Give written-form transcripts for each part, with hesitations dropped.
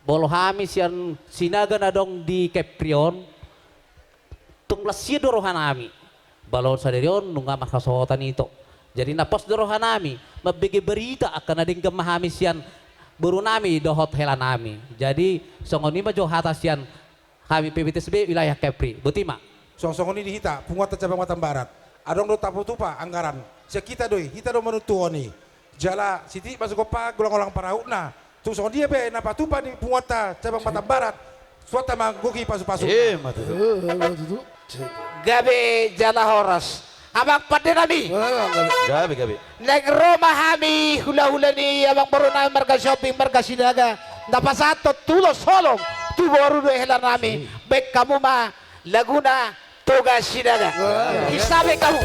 bolo hami sian sinaga na dong di Keprion tunglas si dorohan nami balon sa derion nunga makasotan ito jadi napos dorohan nami mabigi berita akan ading gemahami sian buru nami dohot hela nami jadi songoni majo hatas sian kami PBTSB wilayah Kepri Butima Song-song ini dihita punguatan cabang Batam Barat adong do tapu tupa anggaran sia kita doi hita do menutuoni jala siti masuk kopa gulang-gulang parauna tu song dia be napa tupa ni punguatan cabang Batam Barat suata mangguki pasu-pasu Gabi jala horas abang pada nami Gabi. Nagroma hami hula-hula ni abang baru na marga shopping marga sinaga napasato tulo solong tu baru do helan nami baik kamu mah Laguna Toga Sinaga isabe kamu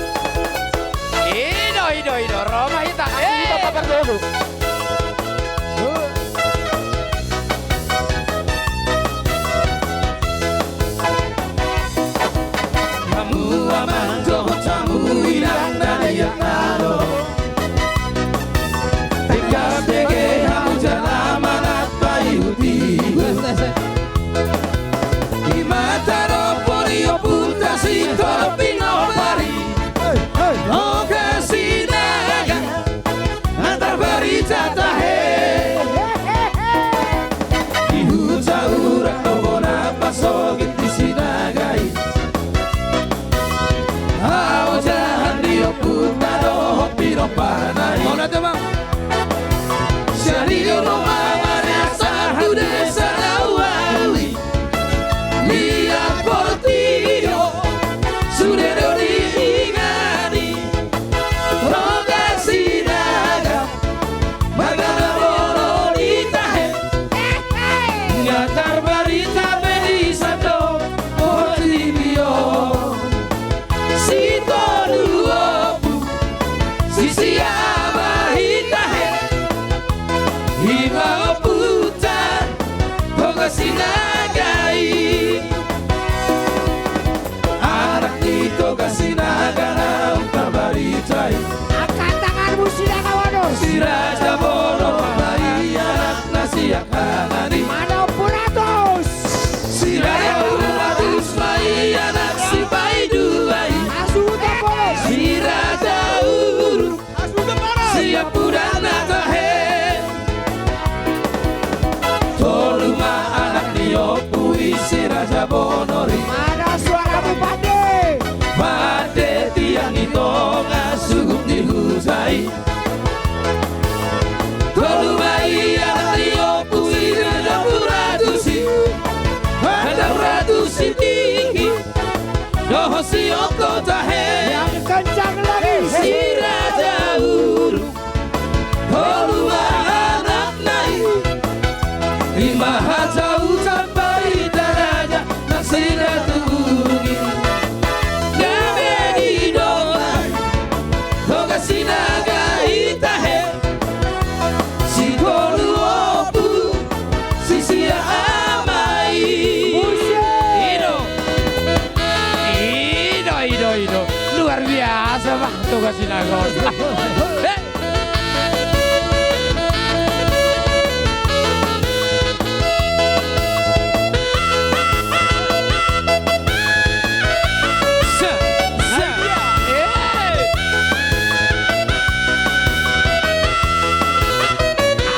Ido Roma hita kita papar dulu Kamu aman doh tamu irang daya nalo Tegas dege hamu jalan manat bayuti Di mata roporio puta si topino pari Oh kasinaga antar berita tahe Di huta urak tobona pasogit di sinagai Ao jahan dio puta doh piro panai Mau nate bang Syario no mamane asar desa nawawi Lihat portio sudah diingani Roga sinaga magana bolo ditahe Ngatar barita berisa do portibio Si toruopu sisi abahitahe Hima oputa Toga sinagai Anak itu kasinaga na utabaritai angkat tanganmu sinaga wados Si Raja Bono pamai anak nasiak hangani manapun atos Si Raja Uratus mai anak si Baiduai asuda bolos Si Raja Uru siap purana tahe Toluma anak diopui si Raja Bonori mana suaramu pade Mate tiang itu ngasugup dihuzai Tolumai anak diopui ada ratusi tinggi Doho si oko tahe yang kencang lagi Si Raja Uru Toluma anak nai Lima jauh sampai daraja Nasi ratungi Gabe di domai Toga sinaga itahe Si kolu opu Sisi amai Ido luar biasa Pak Toga Sinaga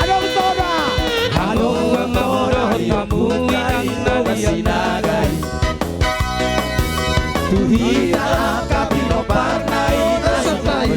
adong toba Halo amoro tamu yang naga sinagai Tuhita kapino panai Sampai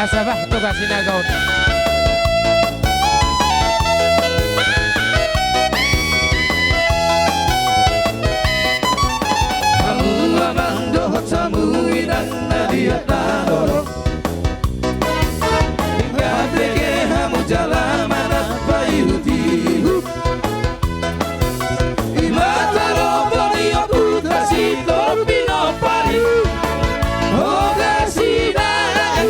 Asa ba tugas sinagaw? Kamu amang dohot sa muinan na diat na dorong Hingga teke hamu jalaman at payuti Imata roboni o putra si torpino pari Oga sinagan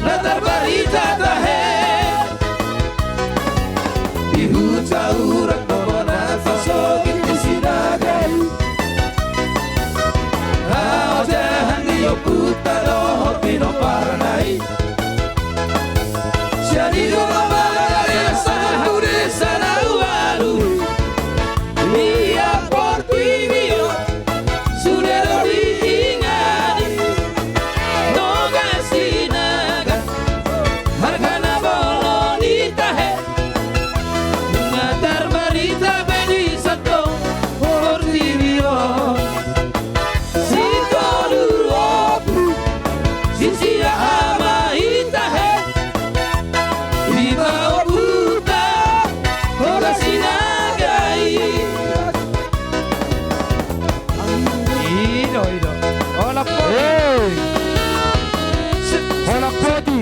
Natar barita tahe Ihuta urak babana fasogin di sinagan Ao jahan dio puta doho pino paranai Siani doho malaya sahure sanawaru Mia portuivio Surero diingani Noga sinaga Hargana bolonita he Ngatar barita bedi sato portuivio Sisia ama itahe Iba oputa Koga sinagai Ido. Hola podi. Hola podi.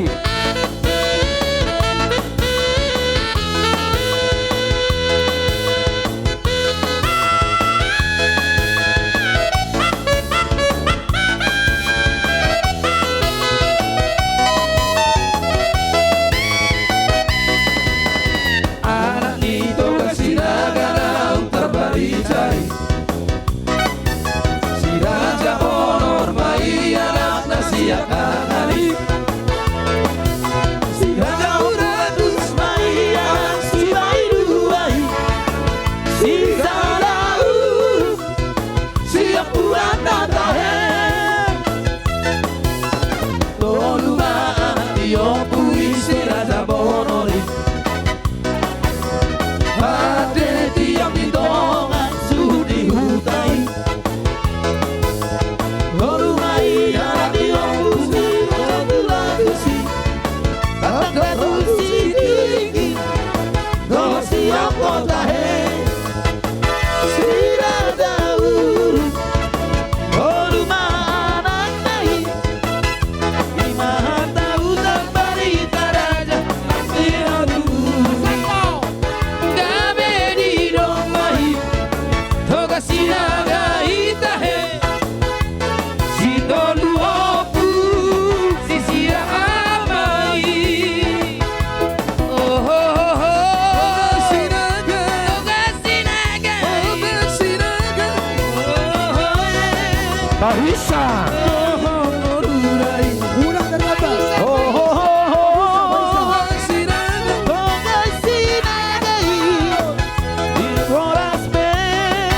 Anak nito kasinaga na terbaritai Si Raja Honor mai anak na siya kanali Si Raja Uratus mai anak si Baiduai Si Zarau siya purana tahe Tolumaan iyo puis si Raja Bonori Ade tiang didongan sudi hutai Horumai hati ombusi Lagu-lagusi Kata-katusi tinggi Doa siap kota hei Sirada uru Horuma anak nahi Imahata utang barita raja Gabe di domai Toga sinaga itahe Si tolu opu Si sira amai Oh oh oh oh Sinaga Toga sinaga Toga sinaga Oh oh Bahisa. oh oh Urai Urang dan apa Oh oh oh Sinaga Toga sinaga Di Rolas Ben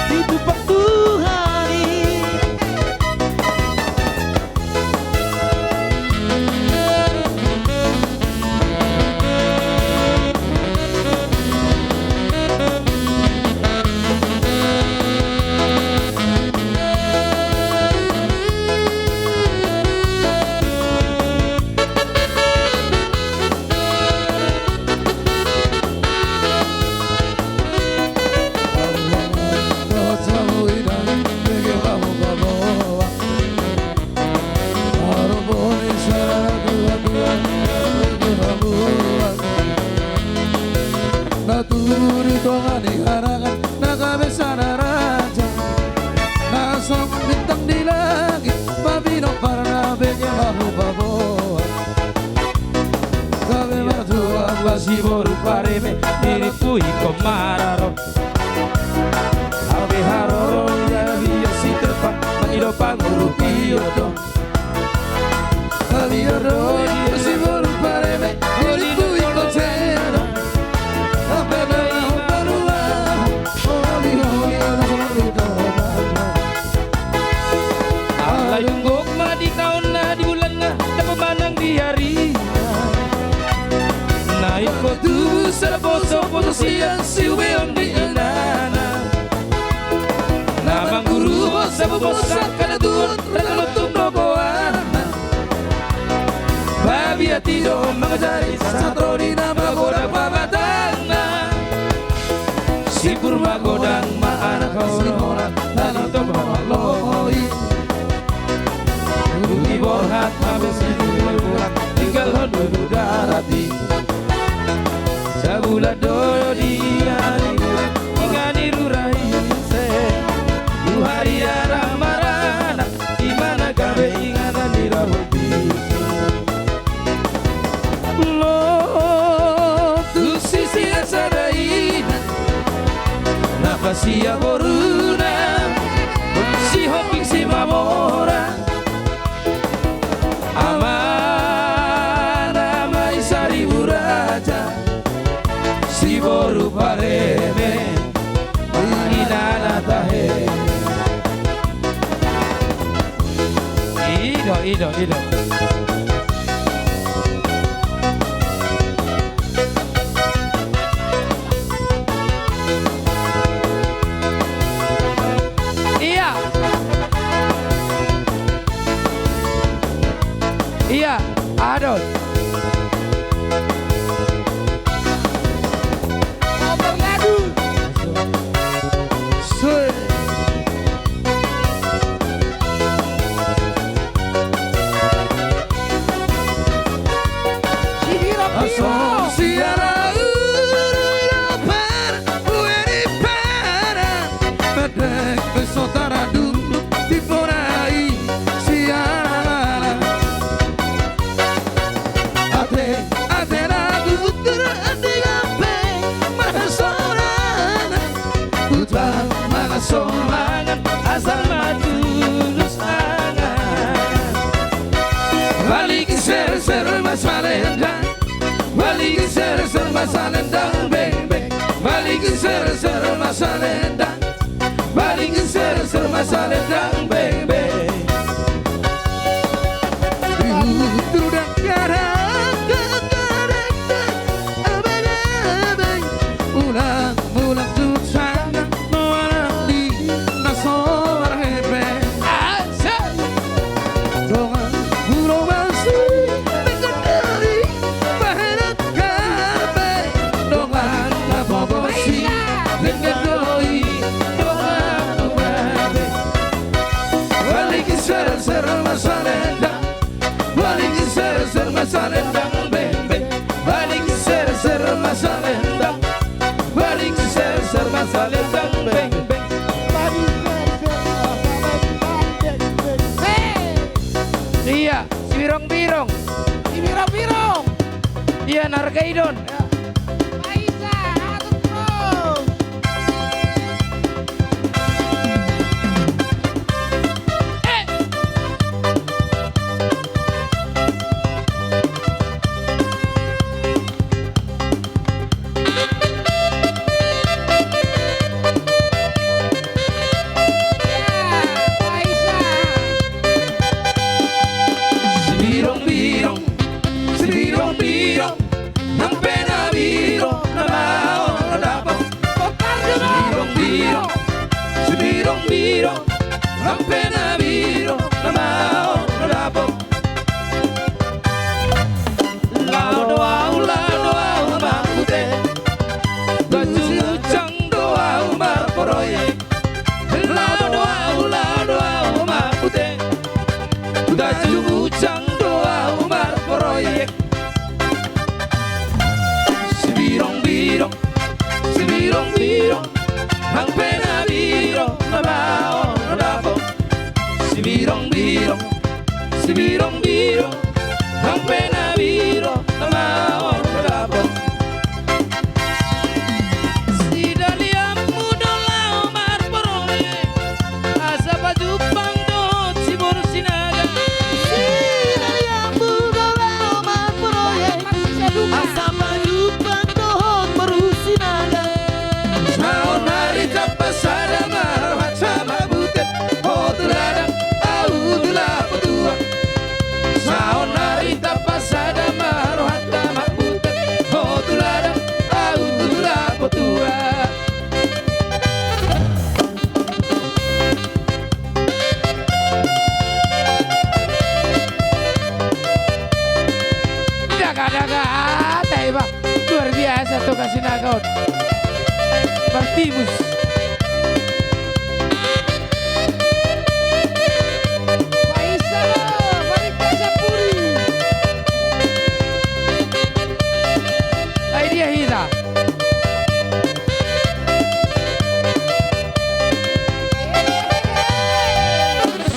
Di Tupak Tuhani Naturi tongani harangan nakabesana raja Nasong bintang di langit Mabino para benya mahu baboa Kabe matua basi boru pareme Iritu iko mararo Abe haroro ya via si terpa Mangido panguru piyoto Kabe haroro basi boru pareme Iritu iko tero Alunggok ma di taon na di bulan na Napamanang di hari Naik ko tu sa boso siyan si uweon di inana Namang guru sa bubosak ka na doon Nakalutong no boana ido mengajari satro di nama godang pamatangna si purba godang ma anak orang lalu tombak loi di borhat mabesi bulat tinggal hondu darati sabula do di hari ingani rurai se du hari aramarana di mana kabe ingana di rahuti lo tu sisi asadai nafasia boruna si hoping si mamora amana mai sari buraja si boru pareme inana tahe ido iya adol Somangan asal maju lusangan balik ser mas malendang balik ser mas malendang beng beng balik ser mas malendang balik ser mas malendang beng beng udah garang ulang tuh sangat masalendang beng beng balik ser masalendang balik ser masalendang beng beng iya si birong iya nargaidon satu kasih nagaut. Bertimus. Paisa, Marika Sapuri. Ay dia hira.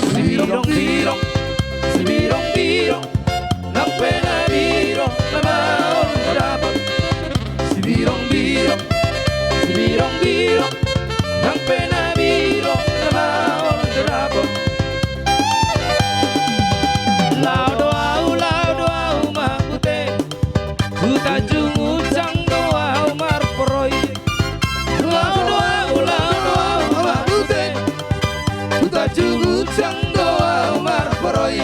Sibirong-birong, sibirong-birong, ng penabiro na maon mo dapat. Sibirong-birong, sibirong-birong, ng penabiro na maon mo dapat. Laudo-au, maputi, utajung-ujang doa marporoy. Laudo-au, maputi, utajung-ujang doa marporoy.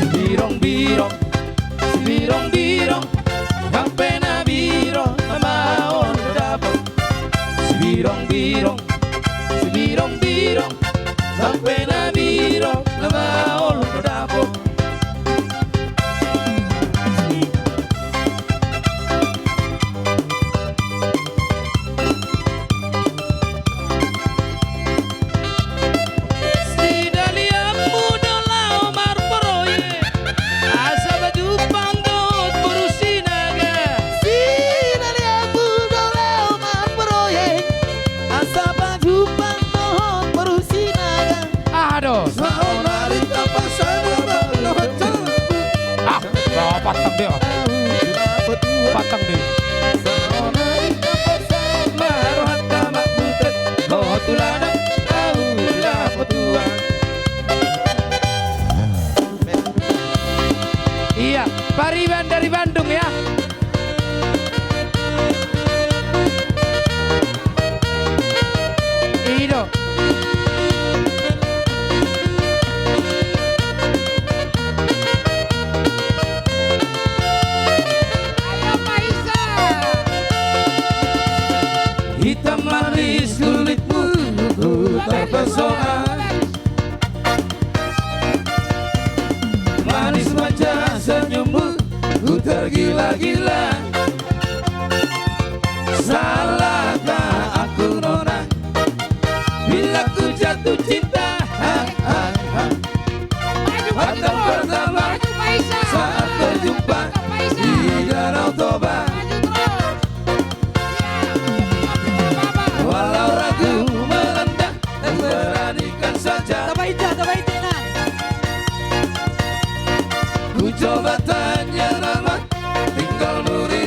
Sibirong-birong, sibirong-birong, ang penabiro na maon mo dapat. Sibirong-birong, sibirong-birong, ang penabiro na maon mo dapat. Si daliamu dolau marporoye, asa baju pangdot berusinaga. Si daliamu dolau marporoye, asa baju pangdot berusinaga. Aduh. Saonarita pasana bagapacana, Ah, patang dia. Patang dia. saonarita pasana marohat tamak butet, hotulana aula potuan. Iya, Pariban dari Bandung ya. Ido. Ayo Paisa. Hitam manis kulitmu terpesona, manis wajah senyummu ku tergila-gila. Salahkah aku nona bila ku jatuh cinta? Patang pertama Maju Paisa. saat berjumpa di Danau Toba. Walau ragu melanda, beranikan saja. Ku coba tanya nama, tinggal murid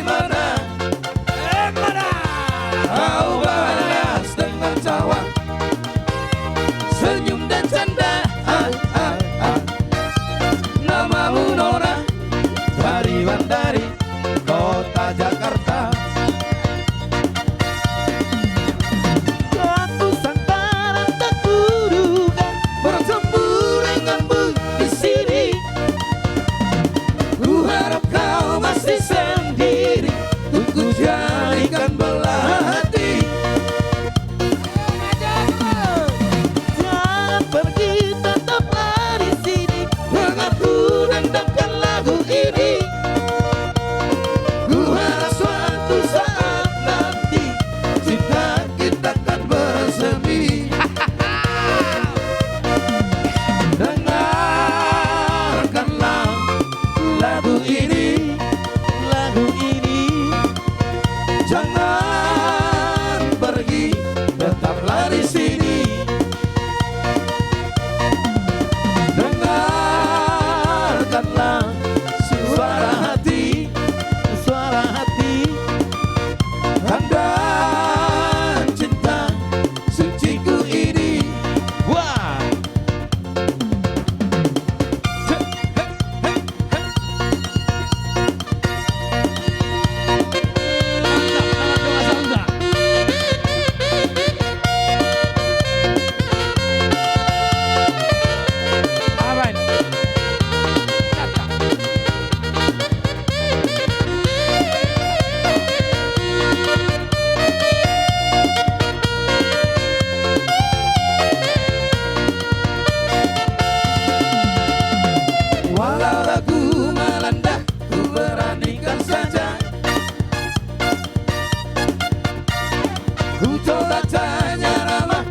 Ku coba tanya nama,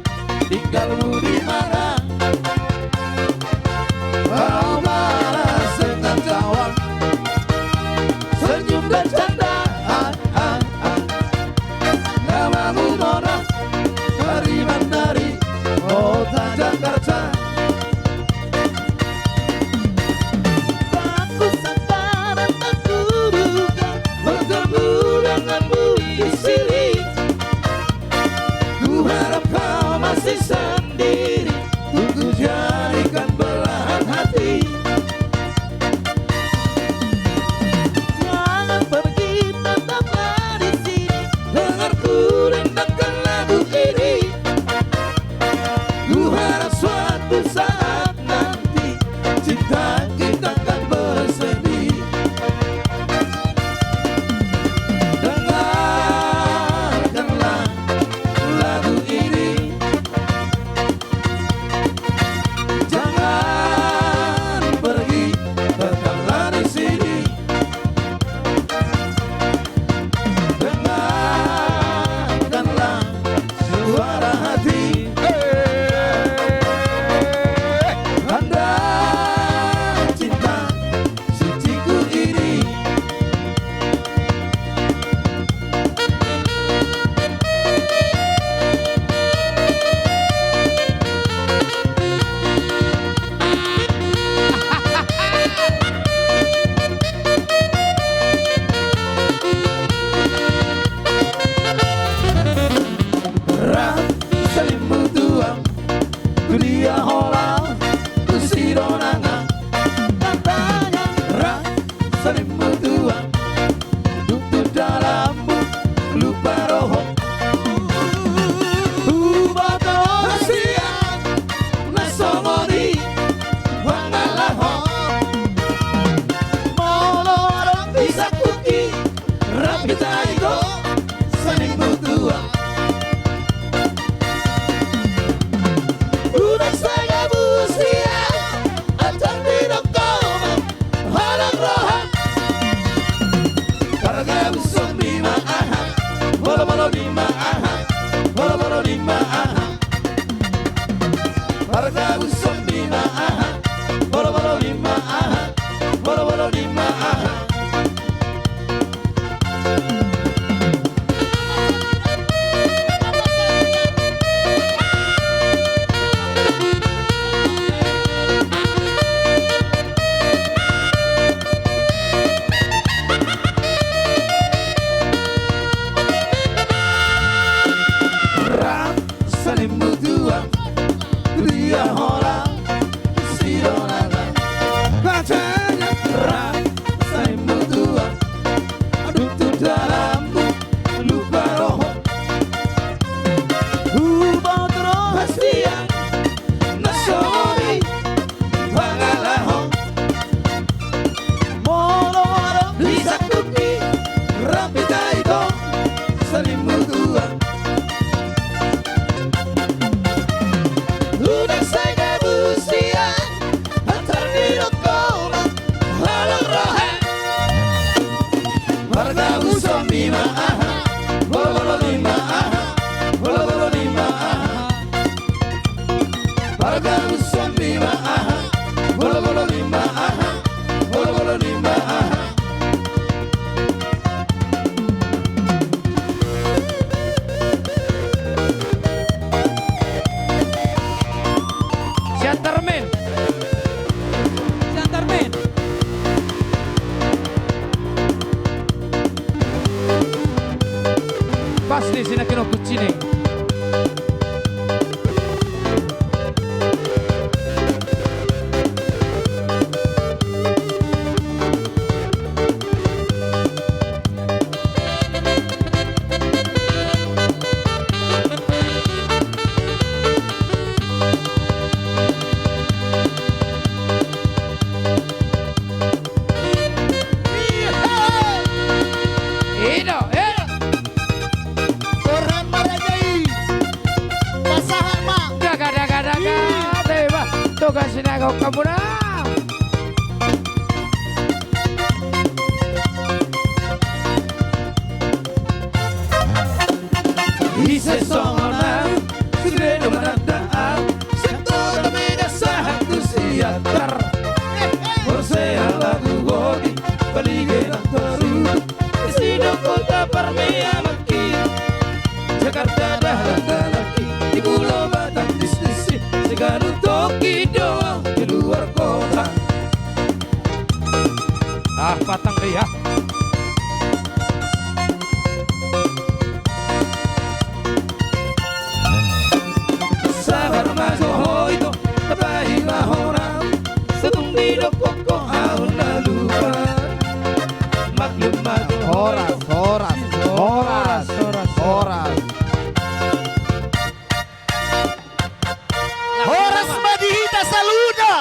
tinggalmu di mana? Kau balas dengan jawab senyum dan canda. Namamu Nona dari Mandari, kota Jakarta. Aku sadar dan tak kuduga bertemu denganmu di sini. Ku harap kau masih sendiri, untuk jadikan belahan hati. Jangan pergi, tetaplah di sini. Dengarku rendangkan lagu ini. Ku harap suatu saat nanti cinta kita akan bersemi. Dengarkanlah lagu ini. Jangan pergi, tetaplah di sini. Dengarkanlah suara hati. Tanda cinta suciku ini. Salimu tuang, dunia hola, usironanga. Katanya salimu tuang, duduk dalammu, lupa roho. Ubato hasian, nasomori, wangalaho. Molo orang bisa kuki, rapi taiko, salimu tuang. Udah saya busia, acan tidak kau halang rohan. Harga busuk lima aha, bolo-bolo lima aha, bolo-bolo lima aha. Harga busuk lima aha, bolo-bolo lima aha, bolo-bolo lima aha. Salimu tuang, dia orang sironana. Katanya salimu tuang, duduk dalammu, lupa roho. Ubah terus hasian, nasori, wangalaho. Molo orang bisa kuki, rapi taiko, salimu tuang. Udah saya busia, antar di dokoma, halang rohan. Warga usum lima aha, bolo-bolo lima aha, bolo-bolo lima aha. Warga usum lima aha, bolo-bolo lima aha, bolo-bolo lima aha. Shantarmen. Shantarmen. Pasti sini kena kucing. Kasih nagok kamu na. Isa'y songonang segredo manandaan sa toda mina sa hanggang siyatar. Forsea lagu gobi baligay ng tarut Destino ko tapar may amaki Jakarta dahalang-dalaki di Pulau Batam bisnis Segarang Tokido di luar kota. Patang kaya. Sabar masohoy to tabahi mahorang sa tumbilok ko ahon na lupa. Maglumado Oras, oras, oras, oras. oras. Oras madihita sa luna.